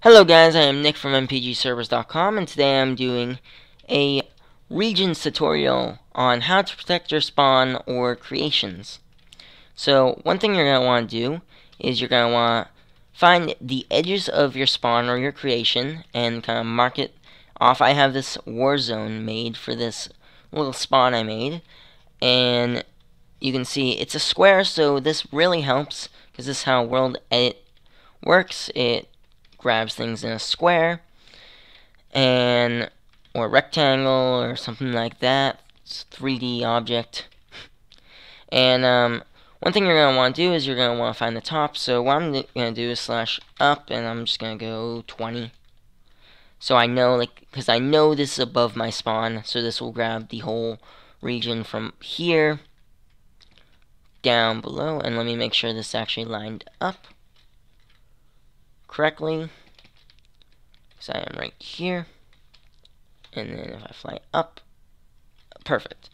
Hello guys, I am Nick from MPGservers.com, and today I'm doing a regions tutorial on how to protect your spawn or creations. So one thing you're going to want to do is you're going to want to find the edges of your spawn or your creation and kind of mark it off. I have this war zone made for this little spawn I made, and you can see it's a square, so this really helps because this is how World Edit works. It grabs things in a square and or rectangle or something like that. It's a 3D object. And one thing you're going to want to do is you're going to want to find the top. So what I'm going to do is /up, and I'm just going to go 20. So I know, because I know this is above my spawn, so this will grab the whole region from here down below. And let me make sure this is actually lined up correctly, because I am right here, and then if I fly up, perfect.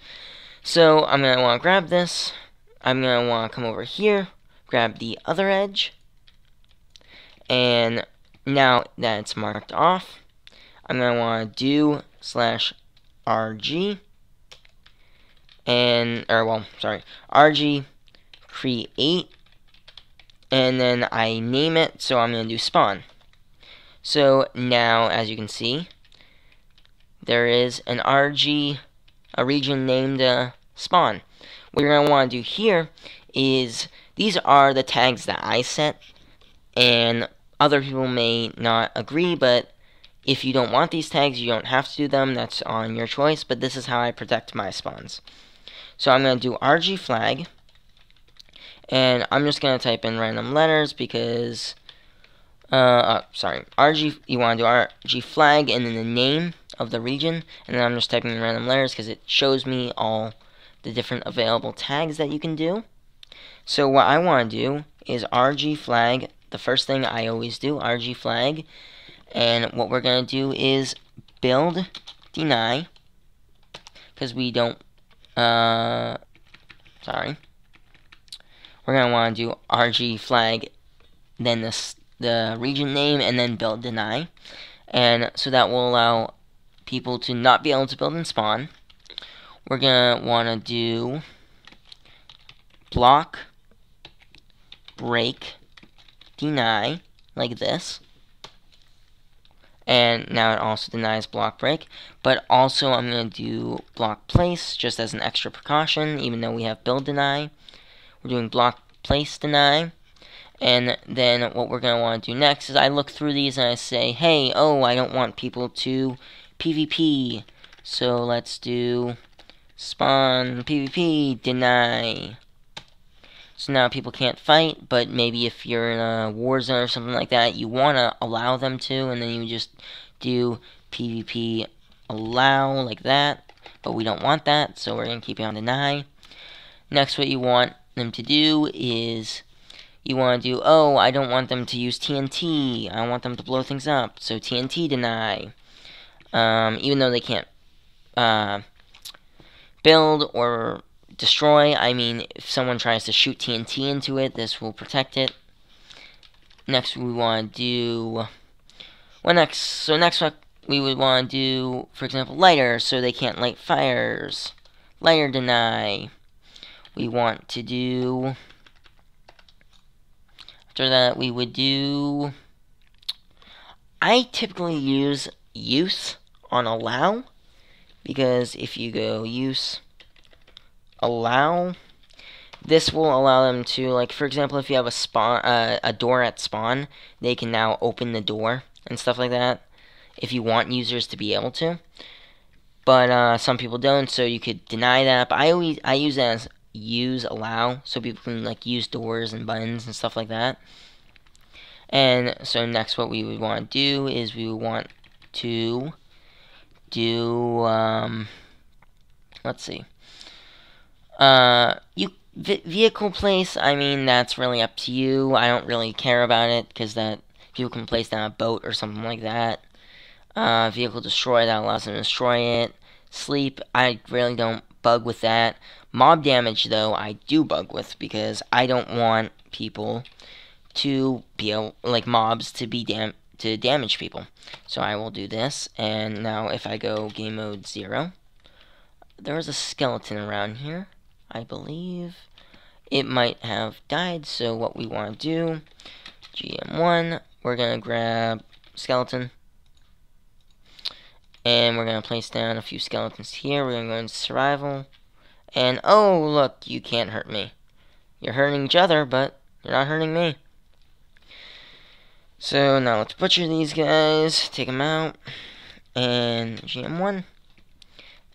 So I'm going to want to grab this, I'm going to want to come over here, grab the other edge, and now that it's marked off, I'm going to want to do /RG, and, RG create, and then I name it, so I'm going to do spawn. So now, as you can see, there is an RG, a region named spawn. What you're going to want to do here is, these are the tags that I set, and other people may not agree, but if you don't want these tags, you don't have to do them. That's on your choice, but this is how I protect my spawns. So I'm going to do RG flag, and I'm just going to type in random letters because, RG, you want to do RG flag and then the name of the region, and then I'm just typing in random letters because it shows me all the different available tags that you can do. So what I want to do is RG flag, the first thing I always do, RG flag, and what we're going to do is build deny, because we don't, we're going to want to do RG flag, then the region name, and then build deny. And so that will allow people to not be able to build and spawn. We're going to want to do block break deny, like this. And now it also denies block break. But also I'm going to do block place just as an extra precaution, even though we have build deny. We're doing block place deny. And then what we're going to want to do next is I look through these and I say, hey, I don't want people to PvP. So let's do spawn PvP deny. So now people can't fight, but maybe if you're in a war zone or something like that, you want to allow them to, and then you just do PvP allow, like that. But we don't want that, so we're going to keep it on deny. Next, what you want them to do is you want to do, I don't want them to use TNT. I want them to blow things up. So TNT deny. Even though they can't build or destroy. I mean, if someone tries to shoot TNT into it, this will protect it. Next, we want to do... next what we would want to do, for example, lighter, so they can't light fires. Lighter deny. We want to do... After that, we would do... I typically use use on allow, because if you go use allow, this will allow them to, for example, if you have a door at spawn, they can now open the door and stuff like that, if you want users to be able to. But some people don't, so you could deny that. But I use it as use allow, so people can use doors and buttons and stuff like that. And so next, what we would want to do is we would want to do let's see. Vehicle place, I mean, that's really up to you. I don't really care about it, because that people can place down a boat or something like that. Vehicle destroy, that allows them to destroy it. Sleep, I really don't bug with that. Mob damage, though, I do bug with, because I don't want people to be able, mobs to be to damage people. So I will do this, and now if I go game mode 0, there is a skeleton around here. I believe it might have died, so what we want to do, GM1, we're going to grab skeleton, and we're going to place down a few skeletons here. We're going to go into survival, and oh look, you can't hurt me. You're hurting each other, but you're not hurting me. So now let's butcher these guys, take them out, and GM1.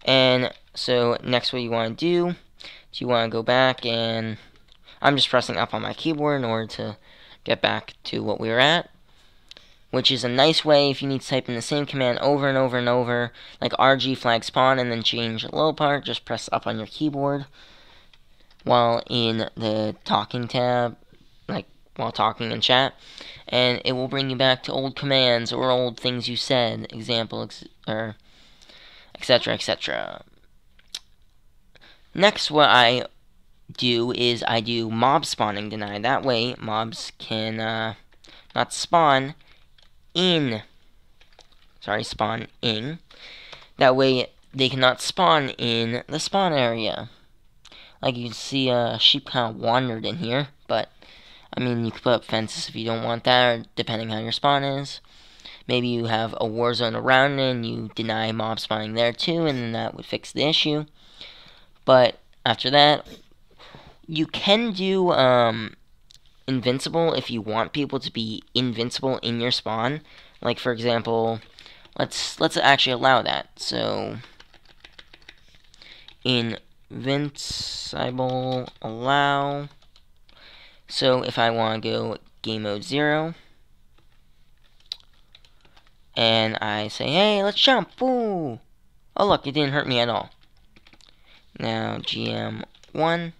And so next what you want to do is you want to go back, and I'm just pressing up on my keyboard in order to get back to what we were at, which is a nice way if you need to type in the same command over and over and over, like RG flag spawn, and then change a little part, just press up on your keyboard while in the talking tab, like while talking in chat, and it will bring you back to old commands or old things you said, example, or etc, etc. Next, what I do is I do mob spawning deny. That way, mobs can not spawn in. Sorry, spawn in. That way, they cannot spawn in the spawn area. Like you can see, a sheep kind of wandered in here, but I mean, you can put up fences if you don't want that, or depending how your spawn is. Maybe you have a war zone around it and you deny mob spawning there too, and then that would fix the issue. But after that, you can do invincible if you want people to be invincible in your spawn. Like for example, let's actually allow that. So invincible allow. So if I want to go game mode 0, and I say, hey, let's jump, woo! Oh look, it didn't hurt me at all. Now GM1,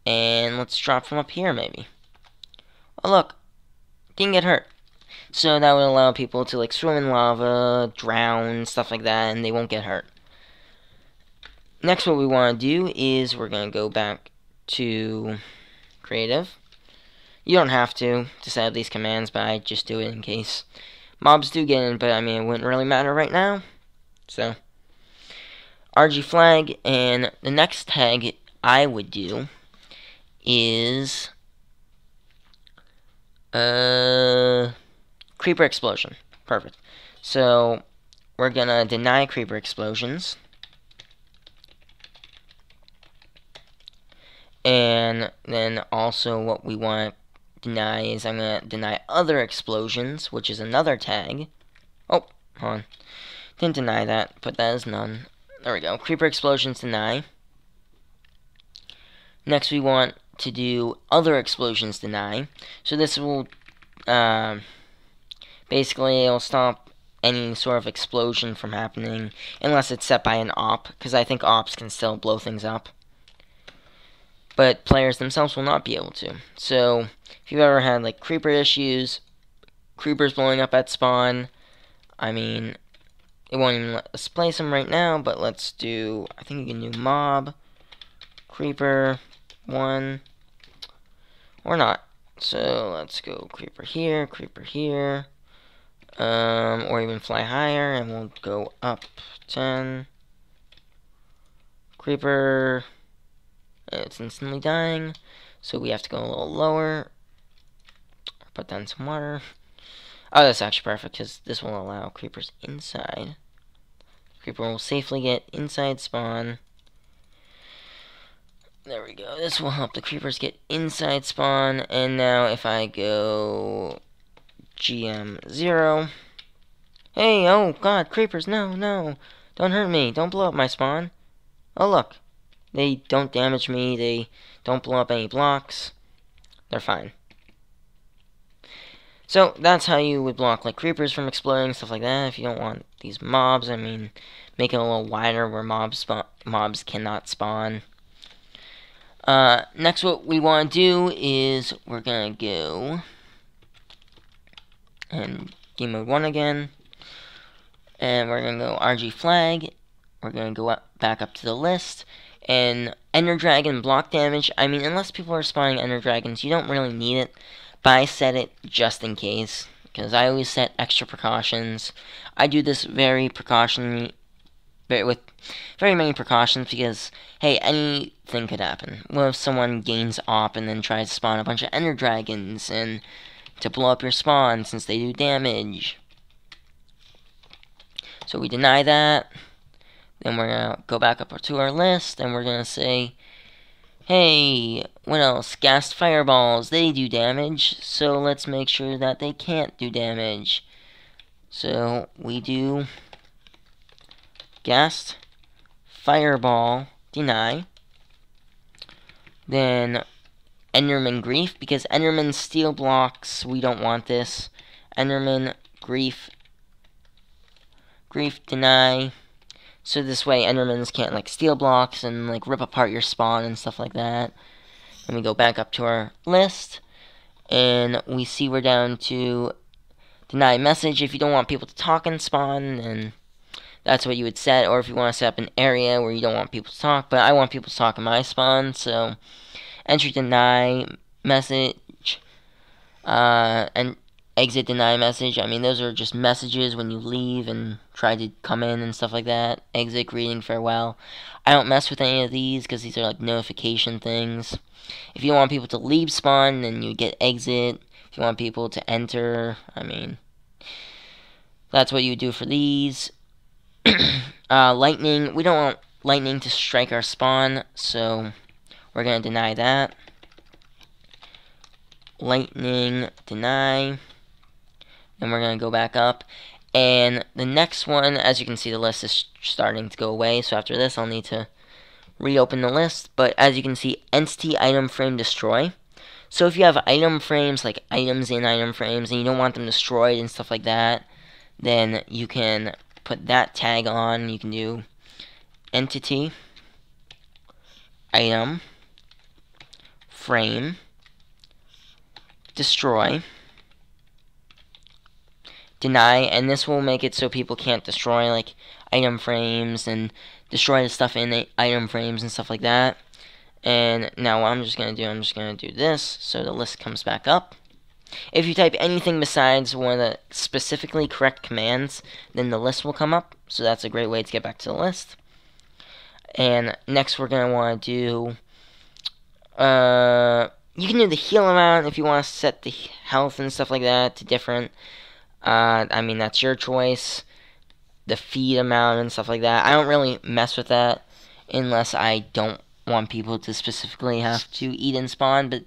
and let's drop from up here maybe. Oh look, didn't get hurt. So that would allow people to like swim in lava, drown, stuff like that, and they won't get hurt. Next, what we want to do is we're going to go back to creative. You don't have to set these commands, but I just do it in case mobs do get in, but I mean, it wouldn't really matter right now. So, RG flag, and the next tag I would do is creeper explosion. Perfect. So, we're gonna deny creeper explosions. And then also what we want to deny is I'm going to deny other explosions, which is another tag. Oh, hold on. Didn't deny that, put that as none. There we go. Creeper explosions deny. Next we want to do other explosions deny. So this will, basically it'll stop any sort of explosion from happening unless it's set by an op, because I think ops can still blow things up. But players themselves will not be able to. So, if you've ever had, like, creeper issues, creepers blowing up at spawn, I mean, it won't even let us place them right now, but let's do, I think you can do mob, creeper, 1, or not. So, let's go creeper here, or even fly higher, and we'll go up 10, creeper. It's instantly dying, so we have to go a little lower. Put down some water. Oh, that's actually perfect, because this will allow creepers inside. Creeper will safely get inside spawn. There we go. This will help the creepers get inside spawn. And now if I go GM0. Hey, oh god, creepers, no, no. Don't hurt me. Don't blow up my spawn. Oh, look. They don't damage me, they don't blow up any blocks. They're fine. So, that's how you would block, like, creepers from exploding, stuff like that. If you don't want these mobs, I mean, make it a little wider where mobs cannot spawn. Next, what we want to do is we're going to go and game mode 1 again. And we're going to go RG flag. We're going to go back up to the list. And enderdragon-block-damage, I mean, unless people are spawning ender dragons, you don't really need it. But I set it just in case. because I always set extra precautions. I do this with very many precautions because, hey, anything could happen. What if someone gains op and then tries to spawn a bunch of ender dragons and to blow up your spawn since they do damage? So we deny that. Then we're gonna go back up to our list and we're gonna say, hey, what else? Ghast-fireballs, they do damage, so let's make sure that they can't do damage. So we do ghast-fireball deny. Then enderman-grief, because endermen steal blocks, we don't want this. Enderman-grief deny. So this way endermans can't like steal blocks and like rip apart your spawn and stuff like that. Then we go back up to our list and we see we're down to deny message. If you don't want people to talk in spawn, then that's what you would set. Or if you want to set up an area where you don't want people to talk, but I want people to talk in my spawn, so entry deny message and exit deny message. I mean, those are just messages when you leave and try to come in and stuff like that. Exit, greeting, farewell. I don't mess with any of these because these are like notification things. If you want people to leave spawn, then you get exit. If you want people to enter, I mean, that's what you do for these. Lightning, we don't want lightning to strike our spawn, so we're going to deny that. Lightning, deny. Then we're going to go back up. And the next one, as you can see, the list is starting to go away. So after this, I'll need to reopen the list. But as you can see, entity item frame destroy. So if you have item frames, like items in item frames, and you don't want them destroyed and stuff like that, then you can put that tag on. You can do entity item frame destroy deny, and this will make it so people can't destroy like item frames and destroy the stuff in the item frames and stuff like that. And now what I'm just going to do this so the list comes back up. If you type anything besides one of the specifically correct commands, then the list will come up, so that's a great way to get back to the list. And next we're going to want to do you can do the heal amount if you want to set the health and stuff like that to different. I mean, that's your choice. The feed amount and stuff like that. I don't really mess with that unless I don't want people to specifically have to eat and spawn, but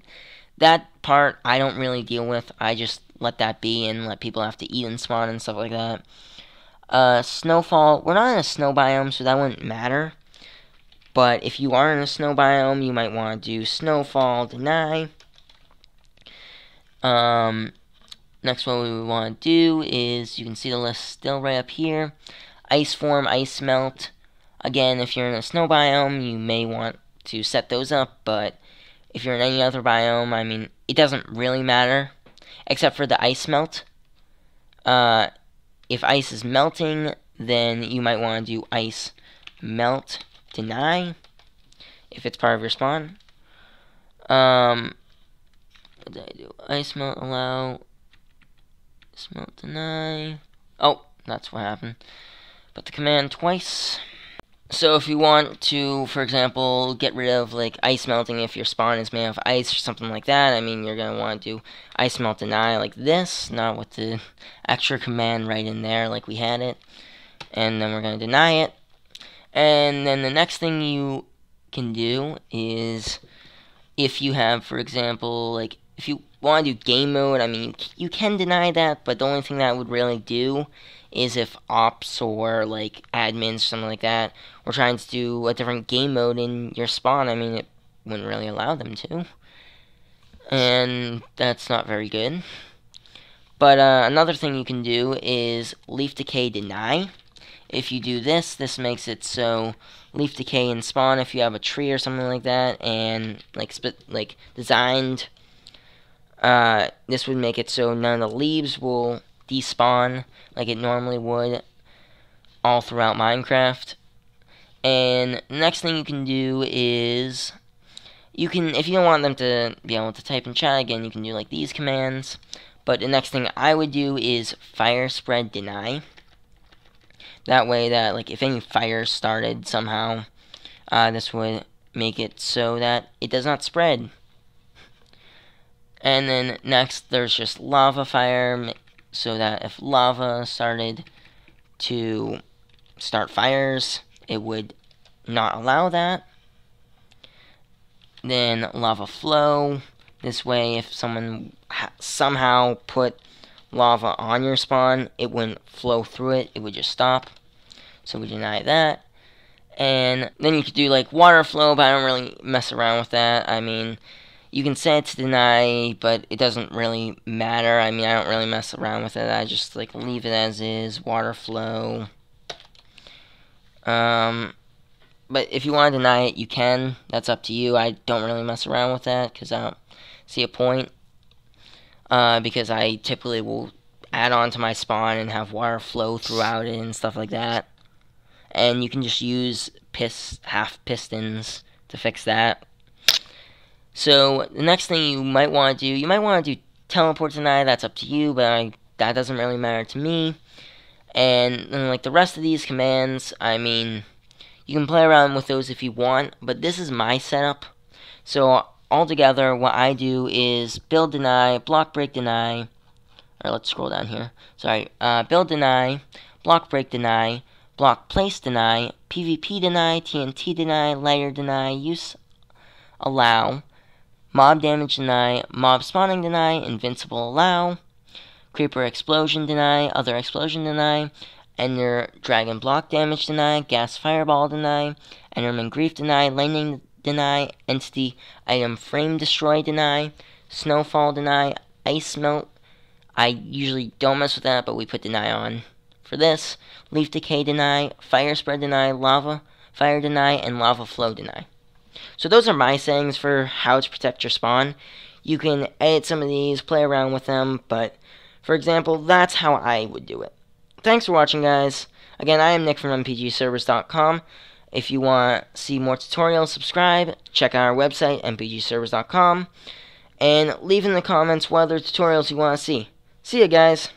that part I don't really deal with. I just let that be and let people have to eat and spawn and stuff like that. Snowfall, we're not in a snow biome, so that wouldn't matter. But if you are in a snow biome, you might want to do snowfall deny. Next one we would want to do is, you can see the list still right up here. Ice form, ice melt. Again, if you're in a snow biome, you may want to set those up, but if you're in any other biome, I mean, it doesn't really matter, except for the ice melt. If ice is melting, then you might want to do ice melt deny, if it's part of your spawn. What did I do? Ice melt allow. Smelt deny. Oh, that's what happened. Put the command twice. So if you want to, for example, get rid of like ice melting if your spawn is made of ice or something like that, I mean, you're going to want to do ice melt deny like this, not with the extra command right in there like we had it. And then we're going to deny it. And then the next thing you can do is, if you have, for example, like if you want to do game mode, I mean, you can deny that, but the only thing that would really do is if ops or like admins or something like that were trying to do a different game mode in your spawn, I mean, it wouldn't really allow them to, and that's not very good. But another thing you can do is leaf-decay deny. If you do this, this makes it so leaf-decay in spawn, if you have a tree or something like that, and like designed, this would make it so none of the leaves will despawn like it normally would all throughout Minecraft. And the next thing you can do is, you can, if you don't want them to be able to type in chat again, you can do like these commands. But the next thing I would do is fire spread deny. That way that, like, if any fire started somehow, this would make it so that it does not spread. And then next, there's just lava fire, so that if lava started to start fires, it would not allow that. Then lava flow. This way, if someone somehow put lava on your spawn, it wouldn't flow through it, it would just stop. So we deny that. And then you could do like water flow, but I don't really mess around with that. I mean, you can set it to deny, but it doesn't really matter. I mean, I don't really mess around with it. I just like leave it as is, water flow. But if you want to deny it, you can. That's up to you. I don't really mess around with that because I don't see a point. Because I typically will add on to my spawn and have water flow throughout it and stuff like that. And you can just use half pistons to fix that. So the next thing you might want to do, you might want to do teleport deny. That's up to you, but that doesn't really matter to me. And then like the rest of these commands, I mean, you can play around with those if you want, but this is my setup. So altogether, what I do is build deny, block break deny, or let's scroll down here. Sorry, build deny, block break deny, block place deny, PvP deny, TNT deny, layer deny, use allow, mob damage deny, mob spawning deny, invincible allow, creeper explosion deny, other explosion deny, enderdragon-block-damage deny, ghast-fireball deny, enderman-grief deny, lightning deny, entity item frame destroy deny, snowfall deny, ice melt. I usually don't mess with that, but we put deny on for this. Leaf-decay deny, fire spread deny, lava fire deny, and lava flow deny. So those are my sayings for how to protect your spawn. You can edit some of these, play around with them, but for example, that's how I would do it. Thanks for watching, guys. Again, I am Nick from mpgservers.com. If you want to see more tutorials, subscribe. Check out our website, mpgservers.com. And leave in the comments what other tutorials you want to see. See ya, guys.